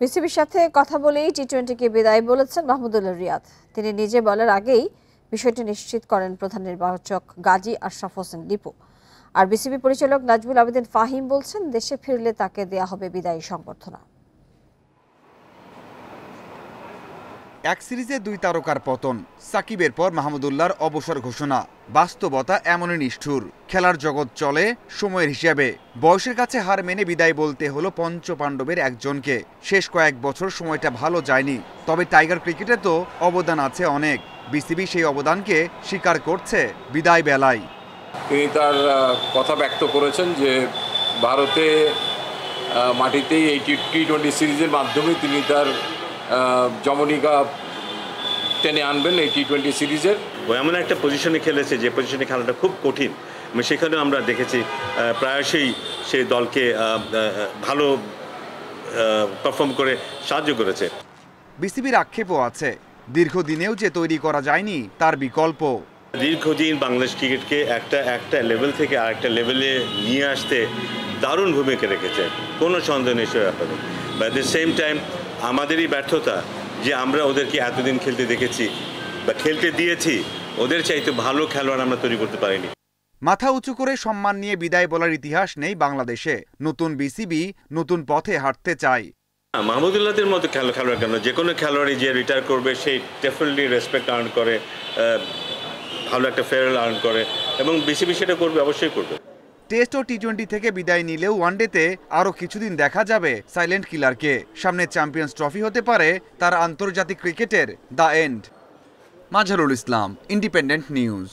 বিসিবির সাথে কথা বলেই টি-20কে বিদায় বলেছেন মাহমুদুল্লাহ রিয়াদ। তিনি নিজে বলার আগেই বিষয়টি নিশ্চিত করেন প্রধান নির্বাচক গাজী আশরাফ হোসেন লিপু। আর বিসিবি পরিচালক নাজমুল আবেদিন ফাহিম বলছেন, দেশে ফিরলে তাকে দেয়া হবে বিদায়ী সংবর্ধনা। এক সিরিজে 2 তারকার পতন, সাকিবের পর মাহমুদুল্লাহর অবসর ঘোষণা। বাস্তবতা এমনই নিষ্ঠুর। খেলার জগৎ চলে সময়ের হিসাবে। বয়সের কাছে হার মেনে বিদায় বলতে হলো পঞ্চপাণ্ডবের একজনকে। শেষ কয়েক বছর সময়টা ভালো যায়নি, তবে টাইগার ক্রিকেটে তো অবদান আছে অনেক। বিসিবি সেই অবদানকে স্বীকার করছে বিদায় বেলায়। তিনি তার কথা ব্যক্ত করেছেন যে ভারতে মাটিতেই এই টি-20 সিরিজের মাধ্যমে তিনি তার জমনিকা টেনে আনবেন এই টি-20 সিরিজের। এমন একটা পজিশনে খেলেছে যে পজিশনে খেলাটা খুব কঠিন। সেখানেও আমরা দেখেছি প্রায়শই সেই দলকে ভালো পারফর্ম করে সাহায্য করেছে। বিসিবির আক্ষেপও আছে, দীর্ঘদিনেও যে তৈরি করা যায়নি তার বিকল্প। দীর্ঘদিন বাংলাদেশ ক্রিকেটকে একটা লেভেল থেকে আরেকটা লেভেলে নিয়ে আসতে দারুণ ভূমিকা রেখেছে, কোনো সন্দেহ নেই সে ব্যাপারে। বাট দ্য সেম টাইম আমাদেরই ব্যর্থতা যে আমরা ওদেরকে এতদিন খেলতে দেখেছি বা খেলতে দিয়েছি, ওদের চাইতে ভালো খেলোয়াড় আমরা তৈরি করতে পারিনি। মাথা উঁচু করে সম্মান নিয়ে বিদায় বলার ইতিহাস নেই বাংলাদেশে। নতুন বিসিবি নতুন পথে হাঁটতে চায়। মাহমুদুল্লাহদের মতো খেলোয়াড় কেন, যে কোনো খেলোয়াড়ই যে রিটায়ার করবে সেই ডেফিনেটলি রেসপেক্ট আর্ন করে, ভালো একটা ফেয়ারওয়েল আর্ন করে, এবং বিসিবি সেটা করবে, অবশ্যই করবে। টেস্ট ও টি-20 থেকে বিদায় নিলেও ওয়ানডেতে আরও কিছুদিন দেখা যাবে সাইলেন্ট কিলারকে। সামনে চ্যাম্পিয়ন্স ট্রফি হতে পারে তার আন্তর্জাতিক ক্রিকেটের the end. Mazharul Islam, independent news.